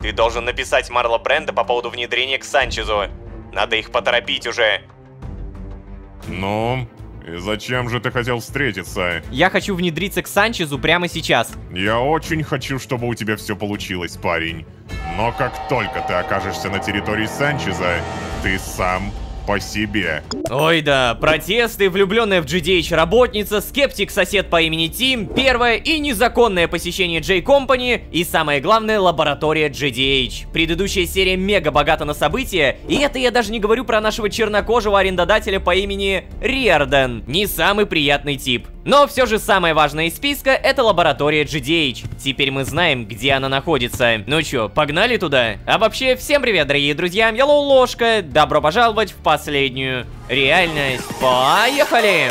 Ты должен написать Марло Брендо по поводу внедрения к Санчезу. Надо их поторопить уже. Ну, и зачем же ты хотел встретиться? Я хочу внедриться к Санчезу прямо сейчас. Я очень хочу, чтобы у тебя все получилось, парень. Но как только ты окажешься на территории Санчеза, ты сам по себе. Ой да, протесты, влюбленная в GDH работница, скептик-сосед по имени Тим, первое и незаконное посещение J-Company и самое главное, лаборатория GDH. Предыдущая серия мега богата на события, и это я даже не говорю про нашего чернокожего арендодателя по имени Риордан. Не самый приятный тип. Но все же самое важное из списка — это лаборатория GDH. Теперь мы знаем, где она находится. Ну чё, погнали туда? А вообще, всем привет, дорогие друзья, я Лоушка, добро пожаловать в последнюю реальность. Поехали!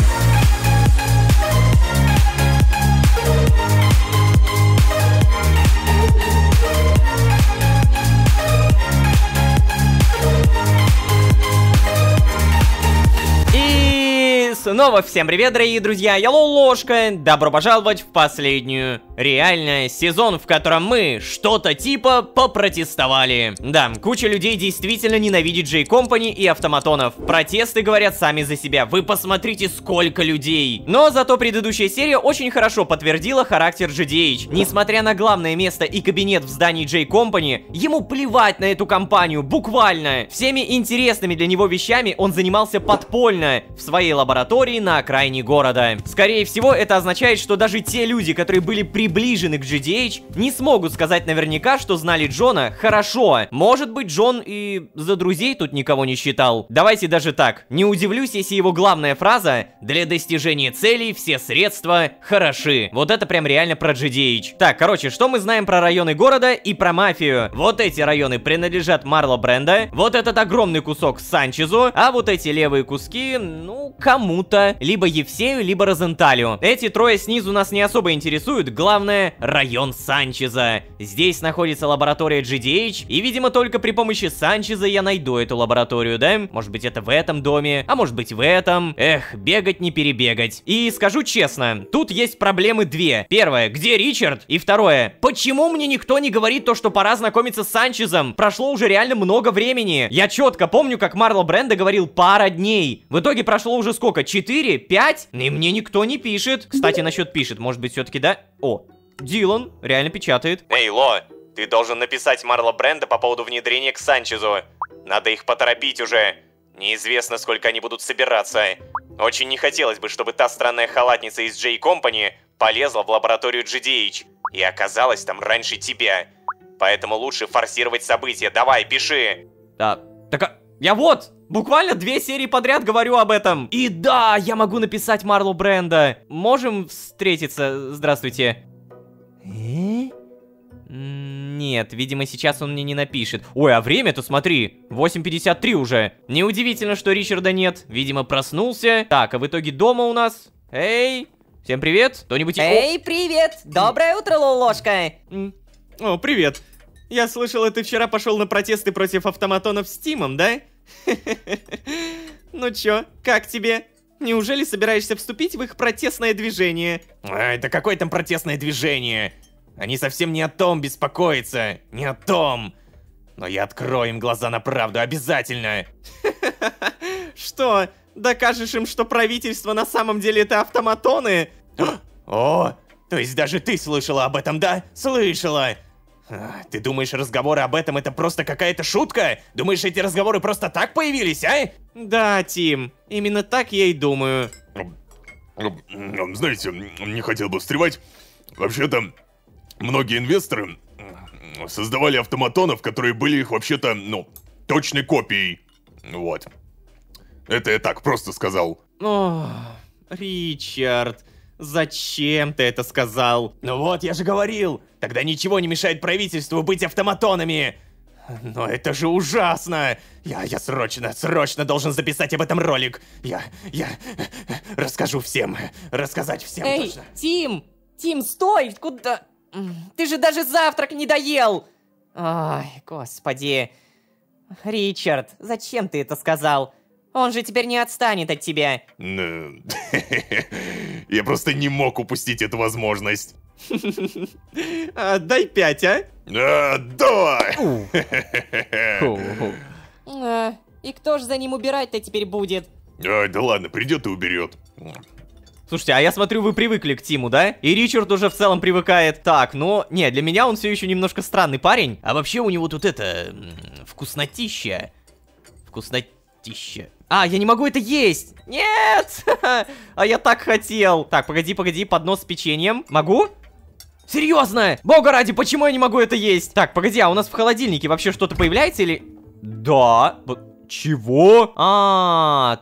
Снова всем привет, дорогие друзья, я Лоушка, добро пожаловать в последнюю реальность, сезон, в котором мы что-то типа попротестовали. Да, куча людей действительно ненавидит J-Company и автоматонов. Протесты говорят сами за себя, вы посмотрите, сколько людей. Но зато предыдущая серия очень хорошо подтвердила характер GDH. Несмотря на главное место и кабинет в здании J-Company, ему плевать на эту компанию, буквально. Всеми интересными для него вещами он занимался подпольно в своей лаборатории на окраине города. Скорее всего, это означает, что даже те люди, которые были приближены к GDH, не смогут сказать наверняка, что знали Джона хорошо. Может быть, Джон и за друзей тут никого не считал. Давайте даже так. Не удивлюсь, если его главная фраза «Для достижения целей все средства хороши». Вот это прям реально про GDH. Так, короче, что мы знаем про районы города и про мафию? Вот эти районы принадлежат Марло Брендо, вот этот огромный кусок Санчезу, а вот эти левые куски, ну, кому-то, либо Евсею, либо Розенталю. Эти трое снизу нас не особо интересуют, главное, район Санчеза. Здесь находится лаборатория GDH, и, видимо, только при помощи Санчеза я найду эту лабораторию, да? Может быть, это в этом доме, а может быть, в этом. Эх, бегать не перебегать. И скажу честно, тут есть проблемы две. Первое, где Ричард? И второе, почему мне никто не говорит то, что пора знакомиться с Санчезом? Прошло уже реально много времени. Я четко помню, как Марло Брендо говорил пара дней. В итоге прошло уже сколько? 4? 5? И мне никто не пишет. Кстати, насчет пишет, может быть, все-таки, да? О, Дилан реально печатает. Эй, Ло, ты должен написать Марло Брендо по поводу внедрения к Санчезу. Надо их поторопить уже. Неизвестно, сколько они будут собираться. Очень не хотелось бы, чтобы та странная халатница из J-Company полезла в лабораторию GDH и оказалась там раньше тебя. Поэтому лучше форсировать события. Давай, пиши. Да, так я вот, буквально 2 серии подряд говорю об этом. И да, я могу написать Марло Брендо. Можем встретиться? Здравствуйте. Нет, видимо, сейчас он мне не напишет. Ой, а время-то смотри, 8:53 уже. Неудивительно, что Ричарда нет. Видимо, проснулся. Так, а в итоге дома у нас... Эй, всем привет. Кто-нибудь... Эй, привет. Доброе утро, Лоушка. О, привет. Я слышал, ты вчера пошел на протесты против автоматонов с Тимом, да? Ну чё, как тебе? Неужели собираешься вступить в их протестное движение? Ай, да какое там протестное движение? Они совсем не о том беспокоятся, не о том. Но я открою им глаза на правду, обязательно. Что, докажешь им, что правительство на самом деле это автоматоны? О, то есть даже ты слышала об этом, да? Слышала. Ты думаешь, разговоры об этом это просто какая-то шутка? Думаешь, эти разговоры просто так появились, а? Да, Тим, именно так я и думаю. Знаете, не хотел бы встревать. Вообще-то, многие инвесторы создавали автоматонов, которые были их вообще-то, ну, точной копией. Вот. Это я так просто сказал. О, Ричард, зачем ты это сказал? Ну вот, я же говорил. Тогда ничего не мешает правительству быть автоматонами. Но это же ужасно. Я срочно должен записать об этом ролик. Я расскажу всем. Рассказать всем Эй, точно. Тим, стой, куда? Ты же даже завтрак не доел. Ой, господи. Ричард, зачем ты это сказал? Он же теперь не отстанет от тебя. Я просто не мог упустить эту возможность. Дай 5, а? Давай! И кто же за ним убирать-то теперь будет? Ай, да ладно, придет и уберет. Слушайте, а я смотрю, вы привыкли к Тиму, да? И Ричард уже в целом привыкает. Так, ну, не, для меня он все еще немножко странный парень. А вообще у него тут это... вкуснотища. Вкуснотища. А, я не могу это есть! Нет! А я так хотел. Так, погоди, поднос с печеньем. Могу? Серьезно? Бога ради, почему я не могу это есть? Так, погоди, а у нас в холодильнике вообще что-то появляется или... Да. Чего?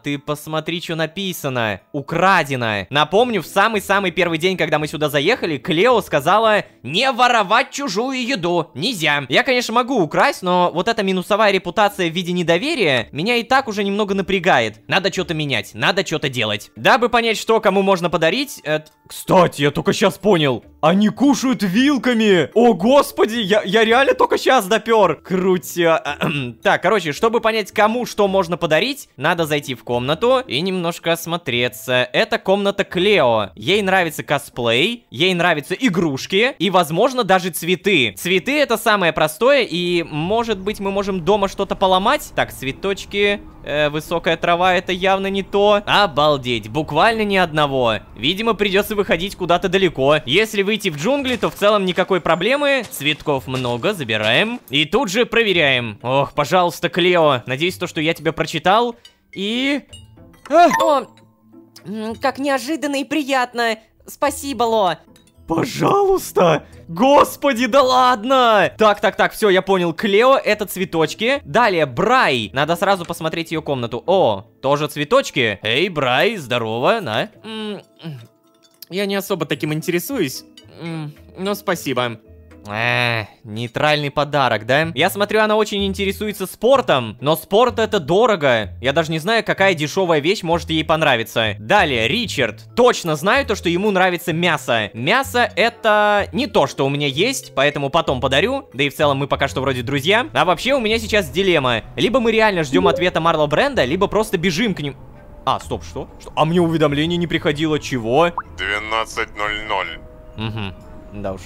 Ты посмотри, что написано. Украдено. Напомню, в самый-самый первый день, когда мы сюда заехали, Клео сказала: не воровать чужую еду. Нельзя. Я, конечно, могу украсть, но вот эта минусовая репутация в виде недоверия меня и так уже немного напрягает. Надо что-то менять, надо что-то делать. Дабы понять, что кому можно подарить... Кстати, я только сейчас понял. Они кушают вилками. О, господи, я реально только сейчас допер. Крутя. Так, короче, чтобы понять, кому что можно подарить, надо зайти в комнату и немножко осмотреться. Это комната Клео. Ей нравится косплей, ей нравятся игрушки и, возможно, даже цветы. Цветы — это самое простое, и, может быть, мы можем дома что-то поломать. Так, цветочки... высокая трава — это явно не то. Обалдеть, буквально ни одного. Видимо, придется выходить куда-то далеко. Если выйти в джунгли, то в целом никакой проблемы. Цветков много, забираем. И тут же проверяем. Ох, пожалуйста, Клео. Надеюсь, то, что я тебя прочитал. И... О, как неожиданно и приятно. Спасибо, Ло. Пожалуйста! Господи, да ладно! Так, все, я понял. Клео — это цветочки. Далее, Брай. Надо сразу посмотреть ее комнату. О, тоже цветочки. Эй, Брай, здорово, на. Я не особо таким интересуюсь. Но спасибо. Нейтральный подарок, да? Я смотрю, она очень интересуется спортом, но спорт — это дорого. Я даже не знаю, какая дешевая вещь может ей понравиться. Далее, Ричард. Точно знаю то, что ему нравится мясо. Мясо — это не то, что у меня есть, поэтому потом подарю. Да и в целом мы пока что вроде друзья. А вообще у меня сейчас дилемма. Либо мы реально ждем ответа Марло Бренда, либо просто бежим к ним. Стоп, что? А мне уведомление не приходило, чего? 12:00. Угу. Да уж,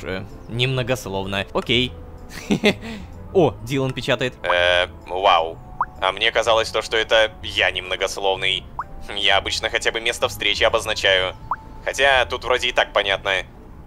немногословно. Окей. О, Дилан печатает. Вау. А мне казалось то, что это я немногословный. Я обычно хотя бы место встречи обозначаю. Хотя тут вроде и так понятно.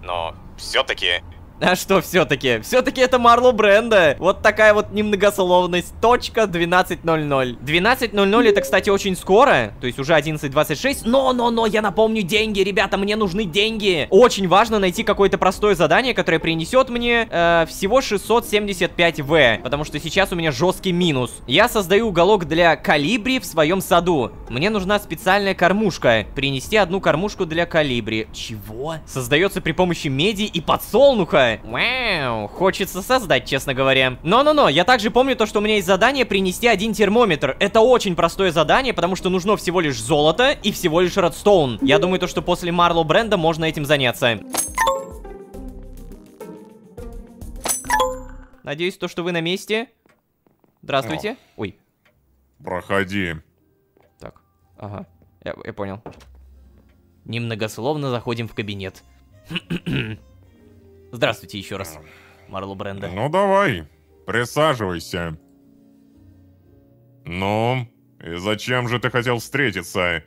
Но все-таки... А что все-таки? Все-таки это Марло Бренда. Вот такая вот немногословность. Точка 12:00. 12:00 это, кстати, очень скоро. То есть уже 11:26. Но, я напомню, деньги, ребята, мне нужны деньги. Очень важно найти какое-то простое задание, которое принесет мне всего 675 В. Потому что сейчас у меня жесткий минус. Я создаю уголок для колибри в своем саду. Мне нужна специальная кормушка. Принести одну кормушку для колибри. Чего? Создается при помощи меди и подсолнуха. Вау, хочется создать, честно говоря. Но, я также помню то, что у меня есть задание принести один термометр. Это очень простое задание, потому что нужно всего лишь золото и всего лишь редстоун. Я думаю, то, что после Марло Бренда можно этим заняться. Надеюсь, то, что вы на месте. Здравствуйте. Ой. Проходи. Так, ага, я понял. Немногословно заходим в кабинет. Здравствуйте еще раз, Марло Бренда. Ну давай, присаживайся. Ну, и зачем же ты хотел встретиться?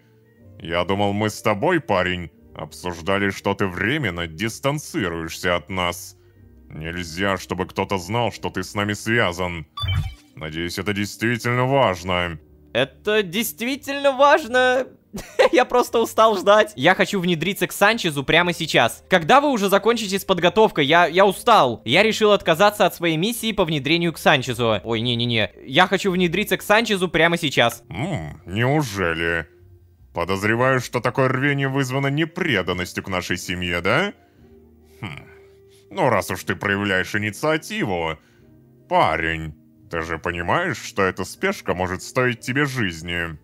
Я думал, мы с тобой, парень, обсуждали, что ты временно дистанцируешься от нас. Нельзя, чтобы кто-то знал, что ты с нами связан. Надеюсь, это действительно важно. Это действительно важно. Я просто устал ждать. Я хочу внедриться к Санчезу прямо сейчас. Когда вы уже закончите с подготовкой? Я устал. Я решил отказаться от своей миссии по внедрению к Санчезу. Ой, не-не-не. Я хочу внедриться к Санчезу прямо сейчас. Неужели? Подозреваю, что такое рвение вызвано непреданностью к нашей семье, да? Ну, раз уж ты проявляешь инициативу, парень, ты же понимаешь, что эта спешка может стоить тебе жизни?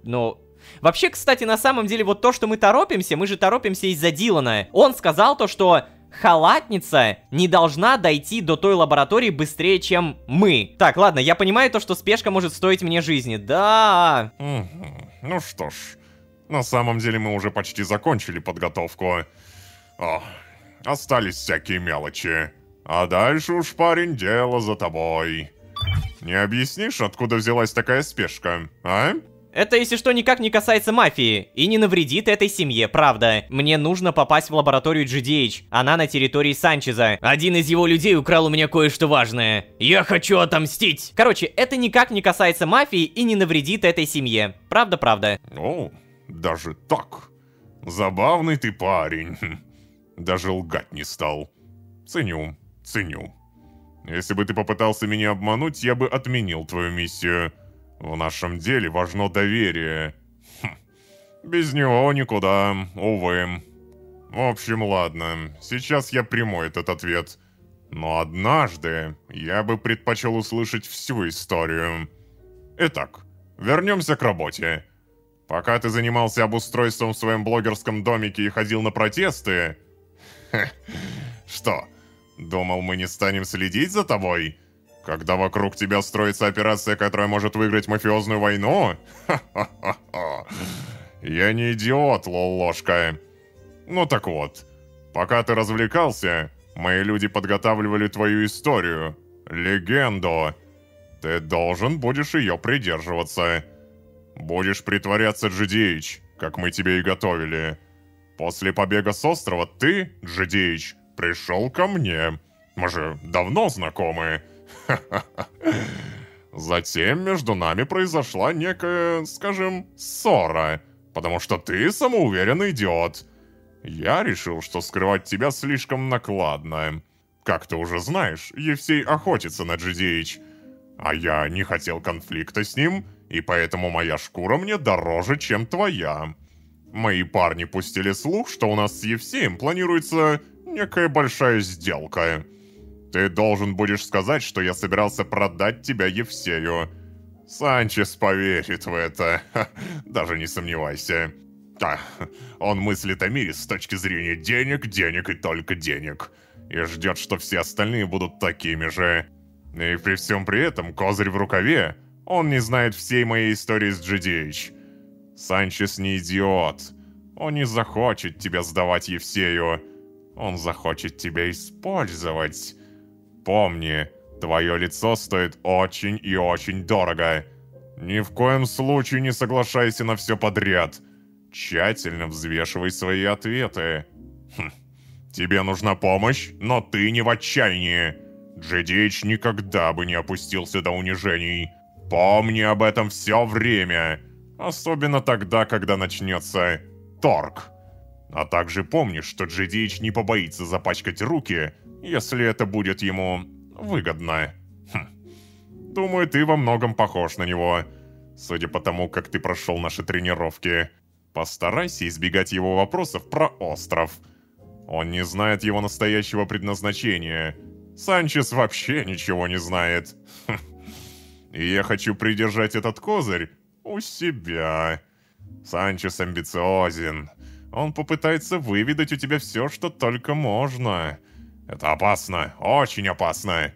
Ну, вообще, кстати, на самом деле, вот то, что мы же торопимся из-за Дилана. Он сказал то, что халатница не должна дойти до той лаборатории быстрее, чем мы. Так, ладно, я понимаю то, что спешка может стоить мне жизни. Да. Ну что ж, на самом деле мы уже почти закончили подготовку. остались всякие мелочи. А дальше уж, парень, дело за тобой. Не объяснишь, откуда взялась такая спешка, а? Это, если что, никак не касается мафии и не навредит этой семье, правда. Мне нужно попасть в лабораторию GDH. Она на территории Санчеза. Один из его людей украл у меня кое-что важное. Я хочу отомстить. Короче, это никак не касается мафии и не навредит этой семье. Правда-правда. О, даже так. Забавный ты парень. Даже лгать не стал. Ценю, ценю. Если бы ты попытался меня обмануть, я бы отменил твою миссию. В нашем деле важно доверие. Без него никуда, увы. В общем, ладно, сейчас я приму этот ответ. Но однажды я бы предпочел услышать всю историю. Итак, вернемся к работе. Пока ты занимался обустройством в своем блогерском домике и ходил на протесты... Что, думал, мы не станем следить за тобой? Когда вокруг тебя строится операция, которая может выиграть мафиозную войну? Ха-ха-ха-ха. Я не идиот, лол-ложка. Ну так вот, пока ты развлекался, мои люди подготавливали твою историю, легенду. Ты должен будешь ее придерживаться. Будешь притворяться GDH, как мы тебе и готовили. После побега с острова ты, GDH, пришел ко мне. Мы же давно знакомы. Затем между нами произошла некая, скажем, ссора, потому что ты самоуверенный идиот. Я решил, что скрывать тебя слишком накладно. Как ты уже знаешь, Евсей охотится на GDH, а я не хотел конфликта с ним, и поэтому моя шкура мне дороже, чем твоя. Мои парни пустили слух, что у нас с Евсеем планируется некая большая сделка. Ты должен будешь сказать, что я собирался продать тебя Евсею. Санчес поверит в это. Даже не сомневайся. Он мыслит о мире с точки зрения денег, денег и только денег. И ждет, что все остальные будут такими же. И при всем при этом, козырь в рукаве, он не знает всей моей истории с GDH. Санчес не идиот. Он не захочет тебя сдавать Евсею. Он захочет тебя использовать. Помни, твое лицо стоит очень и очень дорого. Ни в коем случае не соглашайся на все подряд. Тщательно взвешивай свои ответы. Тебе нужна помощь, но ты не в отчаянии. GDH никогда бы не опустился до унижений. Помни об этом все время. Особенно тогда, когда начнется торг. А также помни, что GDH не побоится запачкать руки, если это будет ему выгодно. Думаю, ты во многом похож на него. Судя по тому, как ты прошел наши тренировки. Постарайся избегать его вопросов про остров. Он не знает его настоящего предназначения. Санчес вообще ничего не знает. И я хочу придержать этот козырь у себя. Санчес амбициозен. Он попытается выведать у тебя все, что только можно. Это опасно, очень опасно.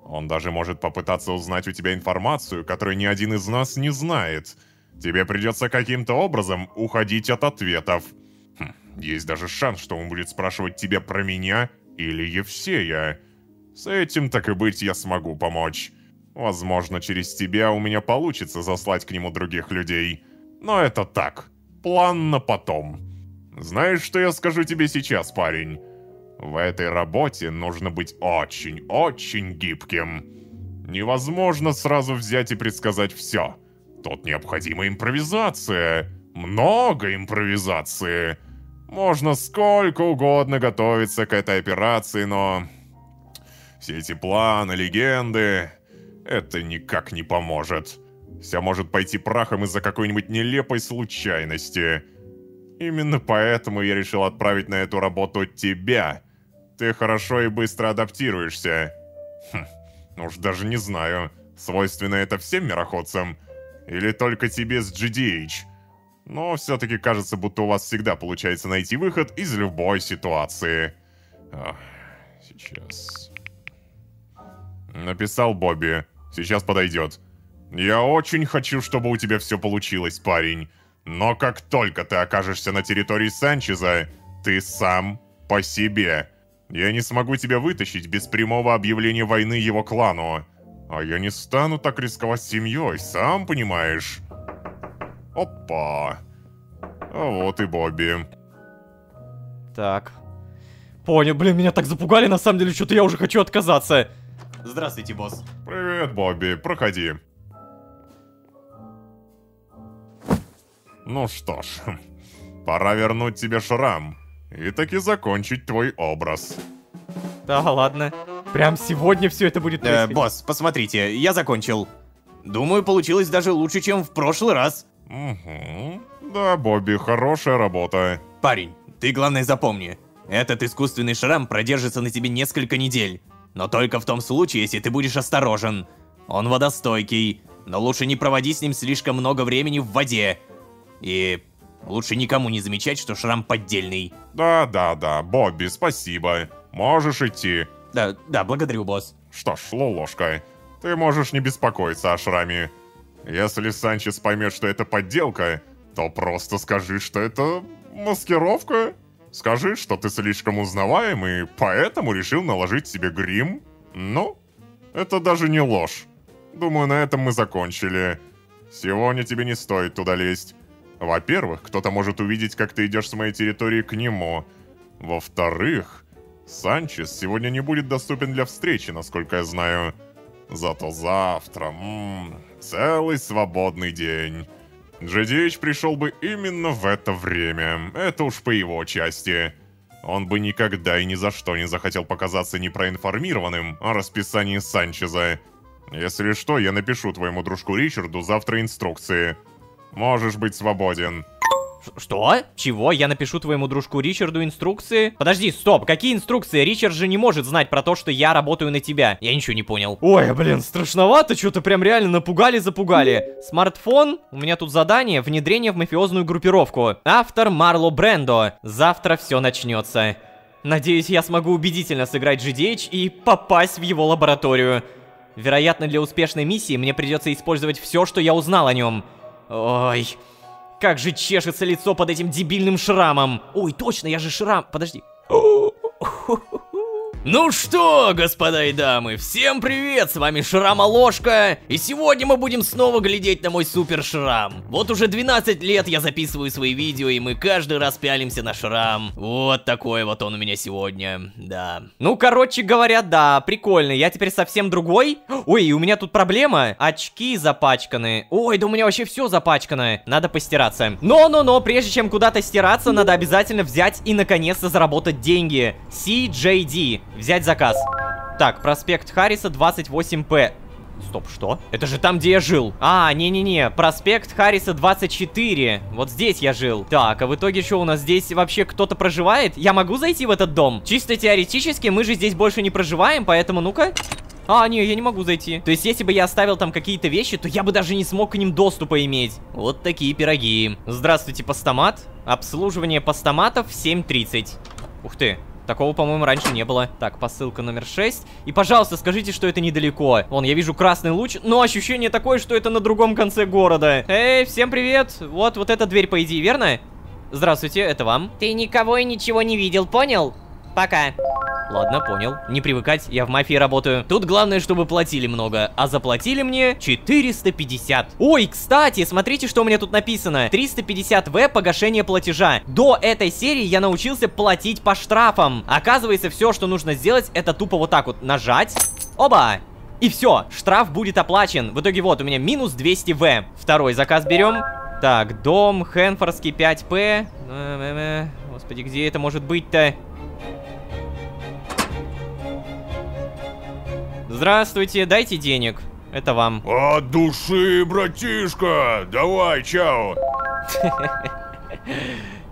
Он даже может попытаться узнать у тебя информацию, которую ни один из нас не знает. Тебе придется каким-то образом уходить от ответов. Есть даже шанс, что он будет спрашивать тебя про меня или Евсея. С этим, так и быть, я смогу помочь. Возможно, через тебя у меня получится заслать к нему других людей. Но это так, план на потом. Знаешь, что я скажу тебе сейчас, парень? В этой работе нужно быть очень-очень гибким. Невозможно сразу взять и предсказать все. Тут необходима импровизация. Много импровизации. Можно сколько угодно готовиться к этой операции, но... все эти планы, легенды... это никак не поможет. Все может пойти прахом из-за какой-нибудь нелепой случайности. Именно поэтому я решил отправить на эту работу тебя. Ты хорошо и быстро адаптируешься. Уж даже не знаю, свойственно это всем мироходцам, или только тебе с GDH. Но все-таки кажется, будто у вас всегда получается найти выход из любой ситуации. Сейчас... Написал Бобби. Сейчас подойдет. Я очень хочу, чтобы у тебя все получилось, парень. Но как только ты окажешься на территории Санчеза, ты сам по себе. Я не смогу тебя вытащить без прямого объявления войны его клану. А я не стану так рисковать семьей, сам понимаешь. Опа. А вот и Бобби. Так. Понял, блин, меня так запугали, на самом деле, что-то я уже хочу отказаться. Здравствуйте, босс. Привет, Бобби, проходи. Ну что ж, пора вернуть тебе шрам и таки закончить твой образ. Да, ладно. Прям сегодня все это будет происходить. Босс, посмотрите, я закончил. Думаю, получилось даже лучше, чем в прошлый раз. Угу. Да, Бобби, хорошая работа. Парень, ты главное запомни. Этот искусственный шрам продержится на тебе несколько недель. Но только в том случае, если ты будешь осторожен. Он водостойкий, но лучше не проводи с ним слишком много времени в воде. И лучше никому не замечать, что шрам поддельный. Да, Бобби, спасибо. Можешь идти. Да, благодарю, босс. Что ж, Лолошка, ты можешь не беспокоиться о шраме. Если Санчес поймет, что это подделка, то просто скажи, что это маскировка. Скажи, что ты слишком узнаваем и поэтому решил наложить себе грим. Ну, это даже не ложь. Думаю, на этом мы закончили. Сегодня тебе не стоит туда лезть. Во-первых, кто-то может увидеть, как ты идешь с моей территории к нему. Во-вторых, Санчес сегодня не будет доступен для встречи, насколько я знаю. Зато завтра, целый свободный день. GDH пришел бы именно в это время. Это уж по его части. Он бы никогда и ни за что не захотел показаться непроинформированным о расписании Санчеза. Если что, я напишу твоему дружку Ричарду завтра инструкции. Можешь быть свободен. Что? Чего? Я напишу твоему дружку Ричарду инструкции? Подожди, стоп, какие инструкции? Ричард же не может знать про то, что я работаю на тебя. Я ничего не понял. Ой, блин, страшновато, что-то прям реально напугали-запугали. Смартфон, у меня тут задание, внедрение в мафиозную группировку. Автор Марло Брендо. Завтра все начнется. Надеюсь, я смогу убедительно сыграть GDH и попасть в его лабораторию. Вероятно, для успешной миссии мне придется использовать все, что я узнал о нем. Ой... Как же чешется лицо под этим дебильным шрамом. Ой, точно, я же шрам. Подожди. Ну что, господа и дамы, всем привет, с вами Шрамоложка, и сегодня мы будем снова глядеть на мой супер шрам. Вот уже 12 лет я записываю свои видео, и мы каждый раз пялимся на шрам. Вот такой вот он у меня сегодня, да. Ну, короче говоря, да, прикольно, я теперь совсем другой. Ой, и у меня тут проблема, очки запачканы. Ой, да у меня вообще все запачкано, надо постираться. Но, прежде чем куда-то стираться, надо обязательно взять и наконец-то заработать деньги. CJD. Взять заказ. Так, проспект Харриса, 28П. Стоп, что? Это же там, где я жил. А, не-не-не, проспект Харриса, 24. Вот здесь я жил. Так, а в итоге что, у нас здесь вообще кто-то проживает? Я могу зайти в этот дом? Чисто теоретически мы же здесь больше не проживаем, поэтому ну-ка. А, не, я не могу зайти. То есть, если бы я оставил там какие-то вещи, то я бы даже не смог к ним доступа иметь. Вот такие пироги. Здравствуйте, постамат. Обслуживание постаматов 7:30. Ух ты. Такого, по-моему, раньше не было. Так, посылка номер 6. И, пожалуйста, скажите, что это недалеко. Вон, я вижу красный луч, но ощущение такое, что это на другом конце города. Эй, всем привет. Вот эта дверь, по идее, верно? Здравствуйте, это вам. Ты никого и ничего не видел, понял? Пока. Ладно, понял. Не привыкать, я в мафии работаю. Тут главное, чтобы платили много. А заплатили мне 450. Ой, кстати, смотрите, что у меня тут написано. 350 В погашение платежа. До этой серии я научился платить по штрафам. Оказывается, все, что нужно сделать, это тупо вот так вот нажать. Оба! И все, штраф будет оплачен. В итоге вот, у меня минус 200 В. Второй заказ берем. Так, дом, Хэнфордский 5П. Господи, где это может быть-то? Здравствуйте, дайте денег. Это вам. От души, братишка! Давай, чао!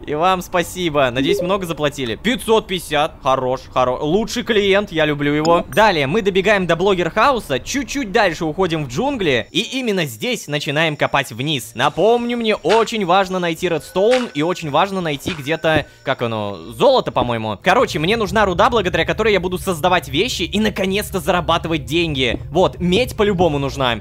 И вам спасибо. Надеюсь, много заплатили. 550. Хорош. Лучший клиент, я люблю его. Далее мы добегаем до блогер-хауса. Чуть-чуть дальше уходим в джунгли. И именно здесь начинаем копать вниз. Напомню, мне очень важно найти редстоун. И очень важно найти где-то, как оно, золото, по-моему. Короче, мне нужна руда, благодаря которой я буду создавать вещи и наконец-то зарабатывать деньги. Вот, медь по-любому нужна.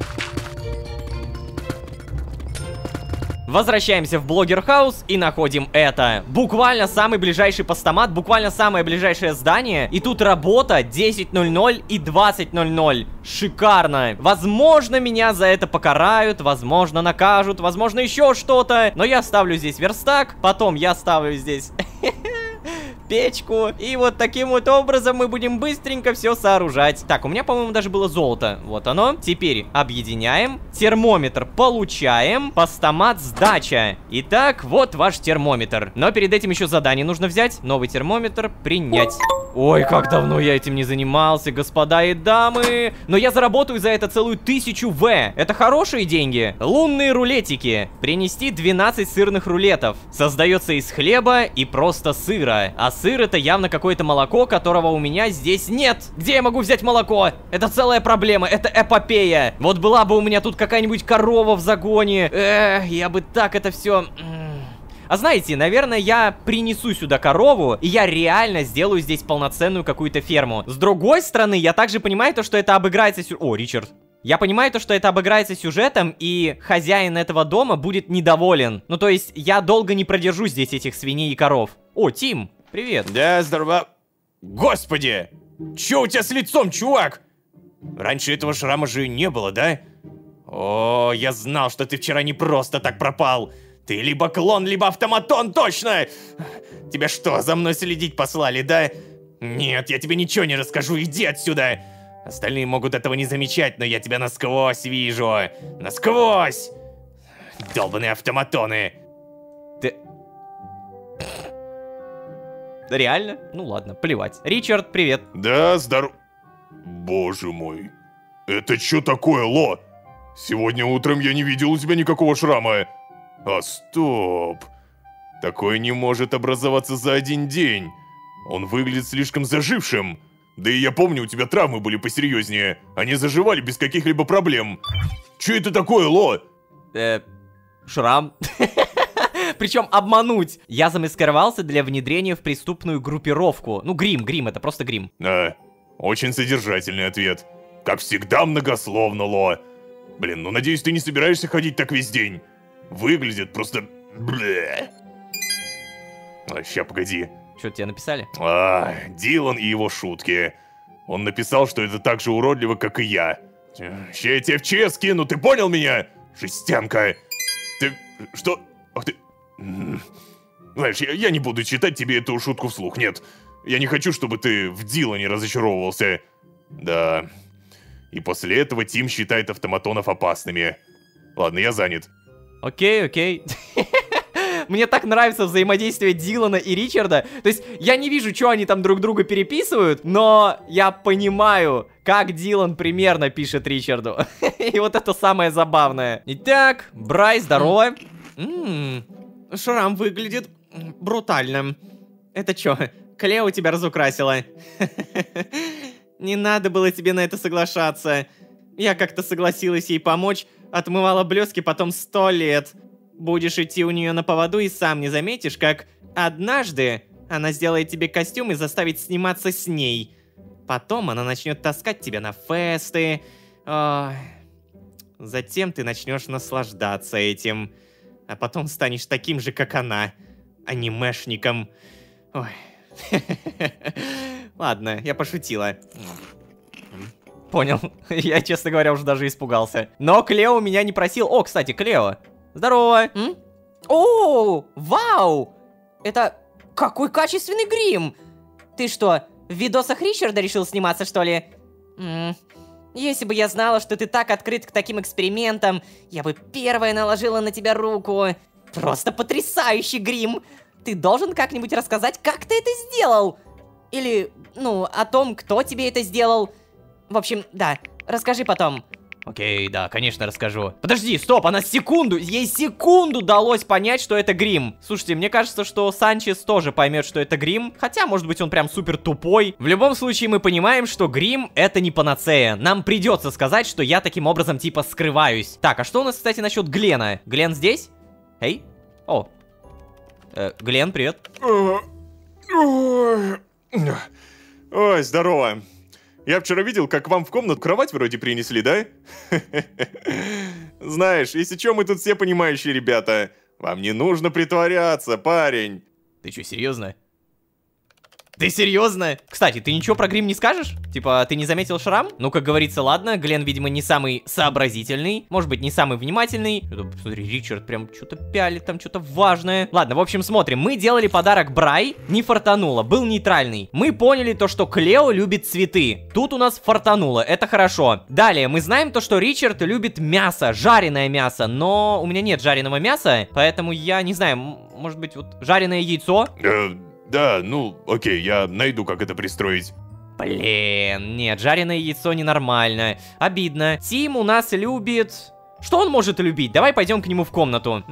Возвращаемся в Блогер Хаус и находим это. Буквально самый ближайший постамат, буквально самое ближайшее здание. И тут работа 10:00 и 20:00. Шикарно. Возможно, меня за это покарают, возможно, накажут, возможно, еще что-то. Но я ставлю здесь верстак, потом я ставлю здесь... печку. И вот таким вот образом мы будем быстренько все сооружать. Так, у меня, по-моему, даже было золото. Вот оно. Теперь объединяем. Термометр получаем. Постамат сдача. Итак, вот ваш термометр. Но перед этим еще задание нужно взять. Новый термометр принять. Ой, как давно я этим не занимался, господа и дамы. Но я заработаю за это целую 1000 В. Это хорошие деньги. Лунные рулетики. Принести 12 сырных рулетов. Создается из хлеба и просто сыра. А сыр это явно какое-то молоко, которого у меня здесь нет. Где я могу взять молоко? Это целая проблема, это эпопея. Вот была бы у меня тут какая-нибудь корова в загоне. Я бы так это все... А знаете, наверное, я принесу сюда корову, и я реально сделаю здесь полноценную какую-то ферму. С другой стороны, я также понимаю то, что это обыграется... О, Ричард. Я понимаю то, что это обыграется сюжетом, и хозяин этого дома будет недоволен. Ну, то есть, я долго не продержу здесь этих свиней и коров. О, Тим, привет. Да, здорово. Господи! Чё у тебя с лицом, чувак? Раньше этого шрама же не было, да? О, я знал, что ты вчера не просто так пропал. Ты либо клон, либо автоматон, точно! Тебя что, за мной следить послали, да? Нет, я тебе ничего не расскажу, иди отсюда! Остальные могут этого не замечать, но я тебя насквозь вижу. Насквозь! Долбаные автоматоны. Ты... Реально? Ну ладно, плевать. Ричард, привет. Да, Боже мой. Это что такое, Ло? Сегодня утром я не видел у тебя никакого шрама. А стоп. Такое не может образоваться за один день. Он выглядит слишком зажившим. Да и я помню, у тебя травмы были посерьезнее. Они заживали без каких-либо проблем. Че это такое, Ло? Шрам. Причем обмануть. Я замаскировался для внедрения в преступную группировку. Ну, грим, это просто грим. Очень содержательный ответ. Как всегда многословно, Ло. Блин, ну надеюсь, ты не собираешься ходить так весь день. Выглядит просто... Ща, погоди. Что тебе написали? Дилан и его шутки. Он написал, что это так же уродливо, как и я. Ща я тебе в ЧС кину, ты понял меня? Жестянка. Ты... Что? Ах ты... Знаешь, я не буду читать тебе эту шутку вслух, нет. Я не хочу, чтобы ты в Дилане разочаровывался. Да. И после этого Тим считает автоматонов опасными. Ладно, я занят. Окей. Мне так нравится взаимодействие Дилана и Ричарда. То есть, я не вижу, что они там друг друга переписывают, но я понимаю, как Дилан примерно пишет Ричарду. И вот это самое забавное. Итак, Брай, здорово. Шрам выглядит брутальным. Это чё, Клео тебя разукрасила? Не надо было тебе на это соглашаться. Я как-то согласилась ей помочь, отмывала блески потом 100 лет. Будешь идти у нее на поводу и сам не заметишь, как однажды она сделает тебе костюм и заставит сниматься с ней. Потом она начнет таскать тебя на фесты. Затем ты начнешь наслаждаться этим. А потом станешь таким же, как она. Анимешником. Ой. Ладно, я пошутила. Понял. Я, честно говоря, уже даже испугался. Но Клео меня не просил. О, кстати, Клео. Здорово. О, вау! Это какой качественный грим! Ты что, в видосах Ричарда решил сниматься, что ли? Если бы я знала, что ты так открыт к таким экспериментам, я бы первая наложила на тебя руку. Просто потрясающий грим! Ты должен как-нибудь рассказать, как ты это сделал? Или, ну, о том, кто тебе это сделал. В общем, да, расскажи потом. Окей, да, конечно, расскажу. Подожди, стоп, ей секунду далось понять, что это грим. Слушайте, мне кажется, что Санчес тоже поймет, что это грим. Хотя, может быть, он прям супер тупой. В любом случае, мы понимаем, что грим это не панацея. Нам придется сказать, что я таким образом типа скрываюсь. Так, а что у нас, кстати, насчет Глена? Глен здесь? Эй? О. Глен, привет. Ой, здорово. Я вчера видел, как вам в комнату кровать вроде принесли, да? Знаешь, если чё, мы тут все понимающие ребята. Вам не нужно притворяться, парень. Ты что, серьезно? Ты серьезно? Кстати, ты ничего про грим не скажешь? Типа, ты не заметил шрам? Ну, как говорится, ладно, Глен, видимо, не самый сообразительный, может быть, не самый внимательный. Смотри, Ричард прям что-то пялит, там что-то важное. Ладно, в общем, смотрим. Мы делали подарок Брай, не фартануло, был нейтральный. Мы поняли то, что Клео любит цветы. Тут у нас фартануло, это хорошо. Далее, мы знаем то, что Ричард любит мясо, жареное мясо, но у меня нет жареного мяса, поэтому я не знаю, может быть, вот жареное яйцо? Да, ну, окей, я найду, как это пристроить. Блин, нет, жареное яйцо ненормально. Обидно. Тим у нас любит... Что он может любить? Давай пойдем к нему в комнату.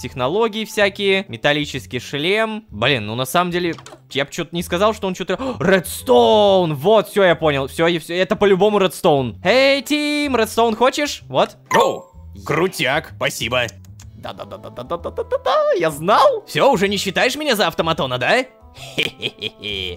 Технологии всякие, металлический шлем. Блин, ну на самом деле, я бы что-то не сказал, что он что-то... Редстоун! Вот, все, я понял. Все, это по-любому Редстоун. Эй, Тим, Редстоун хочешь? Вот. О, крутяк, спасибо. Да-да-да-да-да-да-да-да, я знал. Все, уже не считаешь меня за автоматона, да? Хе-хе-хе.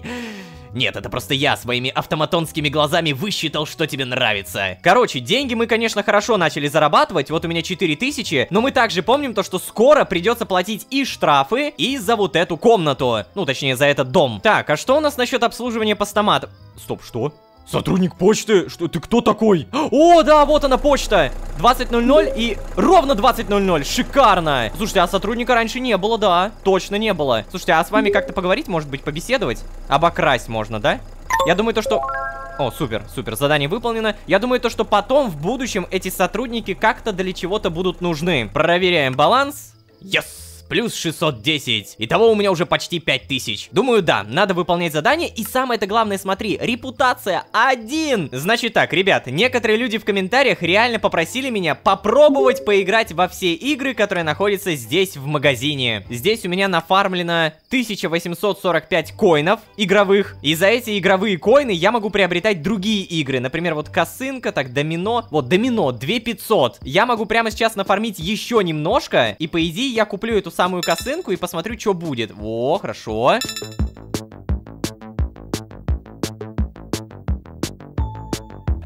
Нет, это просто я своими автоматонскими глазами высчитал, что тебе нравится. Короче, деньги мы, конечно, хорошо начали зарабатывать. Вот у меня 4000, но мы также помним то, что скоро придется платить и штрафы, и за вот эту комнату. Ну, точнее, за этот дом. Так, а что у нас насчет обслуживания постамата? Стоп, что? Сотрудник почты? Что, ты кто такой? О, да, вот она почта. 20:00 и ровно 20:00. Шикарно. Слушайте, а сотрудника раньше не было, да. Точно не было. Слушайте, а с вами как-то поговорить, может быть, побеседовать? Обокрасть можно, да? Я думаю, то, что... О, супер, супер, задание выполнено. Я думаю, то, что потом, в будущем, эти сотрудники как-то для чего-то будут нужны. Проверяем баланс. Yes! Плюс 610. Итого у меня уже почти 5000. Думаю, да, надо выполнять задание. И самое-то главное, смотри, репутация 1. Значит так, ребят, некоторые люди в комментариях реально попросили меня попробовать поиграть во все игры, которые находятся здесь в магазине. Здесь у меня нафармлено 1845 коинов игровых. И за эти игровые коины я могу приобретать другие игры. Например, вот косынка, так, домино. Вот, домино, 2500. Я могу прямо сейчас нафармить еще немножко. И по идее я куплю эту самую косынку и посмотрю, что будет. О, хорошо.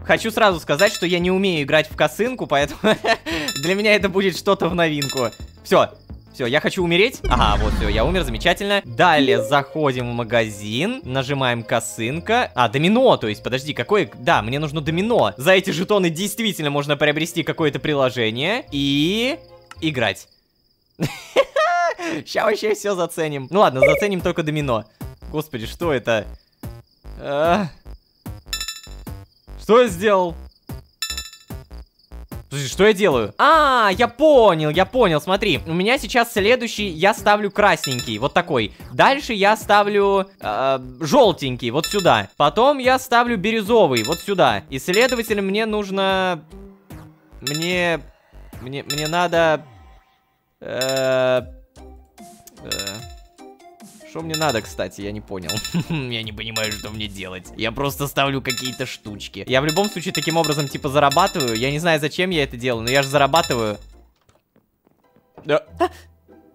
Хочу сразу сказать, что я не умею играть в косынку, поэтому для меня это будет что-то в новинку. Все, я хочу умереть. Ага, вот все, я умер, замечательно. Далее заходим в магазин, нажимаем косынка. А, домино, то есть, подожди, какое... Да, мне нужно домино. За эти жетоны действительно можно приобрести какое-то приложение и... играть. Сейчас вообще все заценим. Ну ладно, заценим только домино. Господи, что это? Что я сделал? Слушай, что я делаю? А, я понял, смотри. У меня сейчас следующий, я ставлю красненький, вот такой. Дальше я ставлю желтенький, вот сюда. Потом я ставлю бирюзовый, вот сюда. И, следовательно, мне нужно... Мне надо... Что мне надо, кстати, я не понял. Я не понимаю, что мне делать. Я просто ставлю какие-то штучки. Я в любом случае таким образом, типа, зарабатываю. Я не знаю, зачем я это делаю, но я же зарабатываю.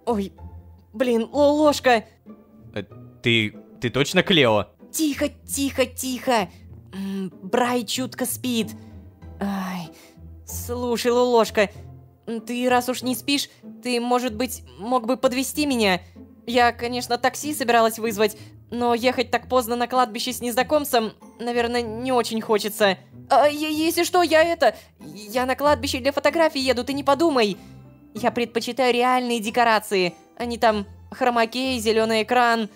Ой, блин, ложка. Ты точно Клео? Тихо, тихо, тихо. Брай чутко спит. Ай, слушай, Лолошка, ты раз уж не спишь, ты, может быть, мог бы подвезти меня? Я, конечно, такси собиралась вызвать, но ехать так поздно на кладбище с незнакомцем, наверное, не очень хочется. Если что, я на кладбище для фотографий еду, ты не подумай. Я предпочитаю реальные декорации, а не там хромакей, зеленый экран.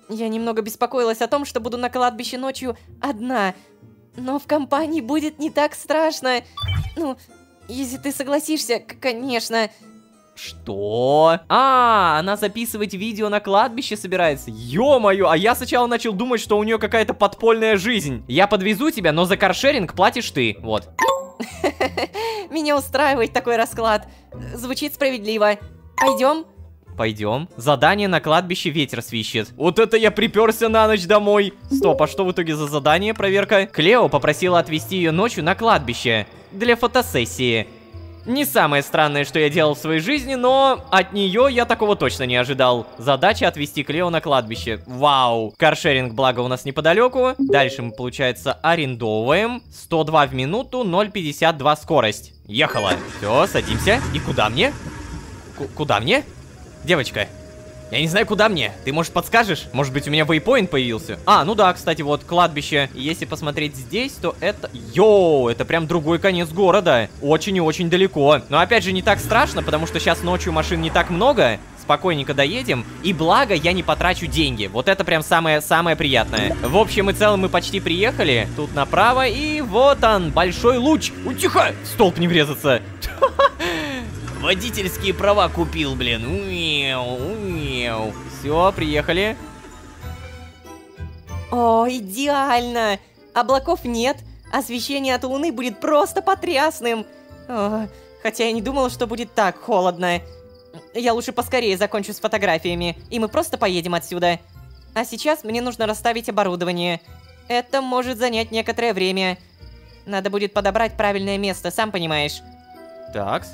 Я немного беспокоилась о том, что буду на кладбище ночью одна, но в компании будет не так страшно. Ну, если ты согласишься, конечно. Что? А, она записывать видео на кладбище собирается. Ё-моё, а я сначала начал думать, что у нее какая-то подпольная жизнь. Я подвезу тебя, но за каршеринг платишь ты. Вот. Меня устраивает такой расклад. Звучит справедливо. Пойдем? Пойдем. Задание на кладбище ветер свищет. Вот это я приперся на ночь домой. Стоп, а что в итоге за задание, проверка? Клео попросила отвезти ее ночью на кладбище. Для фотосессии. Не самое странное, что я делал в своей жизни, но от нее я такого точно не ожидал. Задача отвезти Клео на кладбище. Вау. Каршеринг, благо, у нас неподалеку. Дальше мы, получается, арендовываем. 102 в минуту, 0,52 скорость. Ехала. Все, садимся. И куда мне? Куда мне? Девочка, я не знаю, куда мне. Ты, может, подскажешь? Может быть, у меня вейпоинт появился? А, ну да, кстати, вот кладбище. Если посмотреть здесь, то это... Йоу, это прям другой конец города. Очень и очень далеко. Но опять же, не так страшно, потому что сейчас ночью машин не так много. Спокойненько доедем. И благо, я не потрачу деньги. Вот это прям самое приятное. В общем и целом, мы почти приехали. Тут направо, и вот он, большой луч. Ой, тихо! В столб не врезаться. Водительские права купил, блин. Все, приехали. О, идеально! Облаков нет, освещение от луны будет просто потрясным. О, хотя я не думала, что будет так холодно. Я лучше поскорее закончу с фотографиями, и мы просто поедем отсюда. А сейчас мне нужно расставить оборудование. Это может занять некоторое время. Надо будет подобрать правильное место, сам понимаешь. Такс.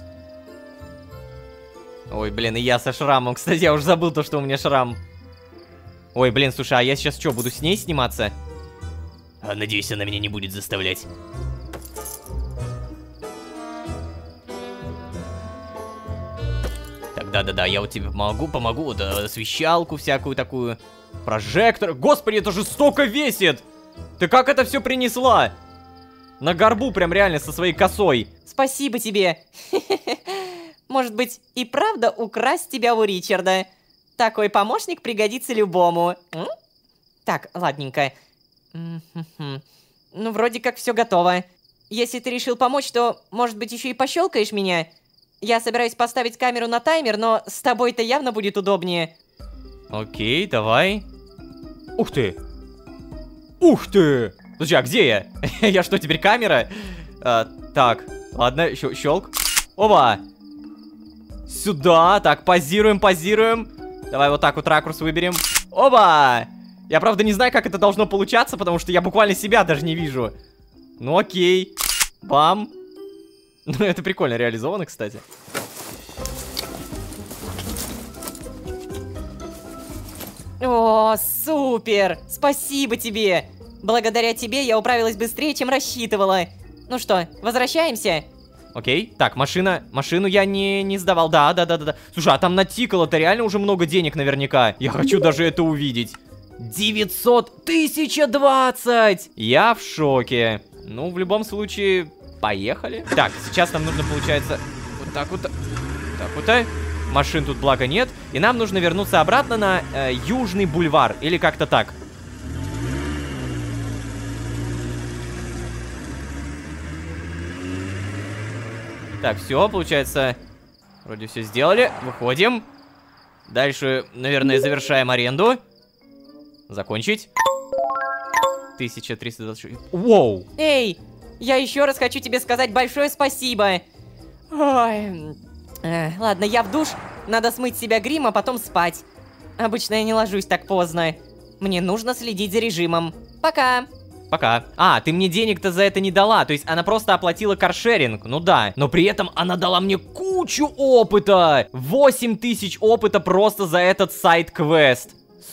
Ой, блин, и я со шрамом. Кстати, я уже забыл то, что у меня шрам. Ой, блин, слушай, а я сейчас что, буду с ней сниматься? Надеюсь, она меня не будет заставлять. Так, да-да-да, я вот тебе помогу, вот освещалку всякую такую. Прожектор. Господи, это же столько весит! Ты как это все принесла? На горбу прям реально со своей косой. Спасибо тебе. Может быть, и правда украсть тебя у Ричарда? Такой помощник пригодится любому. Так, ладненько. Ну, вроде как все готово. Если ты решил помочь, то, может быть, еще и пощелкаешь меня? Я собираюсь поставить камеру на таймер, но с тобой-то явно будет удобнее. Окей, давай. Ух ты! Ух ты! Слушай, а где я? Я что, теперь камера? Так, ладно, щелк. Оба! Сюда, так, позируем. Давай вот так вот ракурс выберем. Оба! Я, правда, не знаю, как это должно получаться, потому что я буквально себя даже не вижу. Ну окей. Бам. Ну это прикольно реализовано, кстати. О, супер! Спасибо тебе! Благодаря тебе я управилась быстрее, чем рассчитывала. Ну что, возвращаемся? Окей, так, машину я не сдавал, да. Слушай, а там натикало-то реально уже много денег наверняка. Я хочу даже это увидеть. 900, 1020! Я в шоке. Ну, в любом случае, поехали. Так, сейчас нам нужно, получается, вот так вот. Машин тут, благо, нет. И нам нужно вернуться обратно на Южный бульвар, или как-то так. Так, все, получается, вроде все сделали. Выходим. Дальше, наверное, завершаем аренду. Закончить. 1326. Воу! Эй, я еще раз хочу тебе сказать большое спасибо. Ой. Ладно, я в душ. Надо смыть с себя грим, а потом спать. Обычно я не ложусь так поздно. Мне нужно следить за режимом. Пока. Пока. А, ты мне денег-то за это не дала. То есть она просто оплатила каршеринг. Ну да. Но при этом она дала мне кучу опыта. 8000 опыта просто за этот сайд-квест.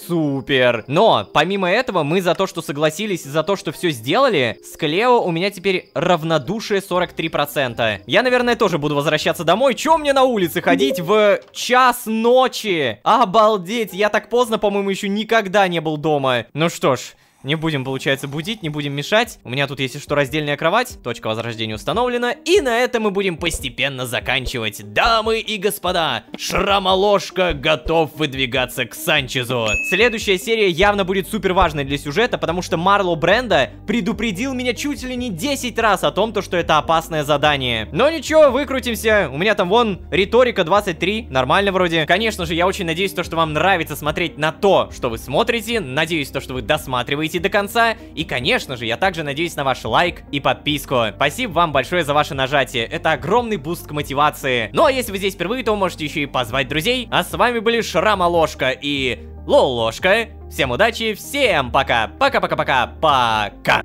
Супер. Но, помимо этого, мы за то, что согласились, и за то, что все сделали, с Клео у меня теперь равнодушие 43%. Я, наверное, тоже буду возвращаться домой. Чё мне на улице ходить в час ночи? Обалдеть, я так поздно, по-моему, еще никогда не был дома. Ну что ж, не будем, получается, будить, не будем мешать. У меня тут, если что, раздельная кровать. Точка возрождения установлена. И на этом мы будем постепенно заканчивать. Дамы и господа, Шрамоложка готов выдвигаться к Санчезу. Следующая серия явно будет супер важной для сюжета, потому что Марло Брендо предупредил меня чуть ли не 10 раз о том, что это опасное задание. Но ничего, выкрутимся. У меня там вон риторика 23, нормально вроде. Конечно же, я очень надеюсь, что вам нравится смотреть на то, что вы смотрите. Надеюсь, что вы досматриваете до конца. И, конечно же, я также надеюсь на ваш лайк и подписку. Спасибо вам большое за ваше нажатие. Это огромный буст к мотивации. Ну а если вы здесь впервые, то можете еще и позвать друзей. А с вами были Шрамоложка и Лолошка. Всем удачи, всем пока. Пока-пока-пока. Пока.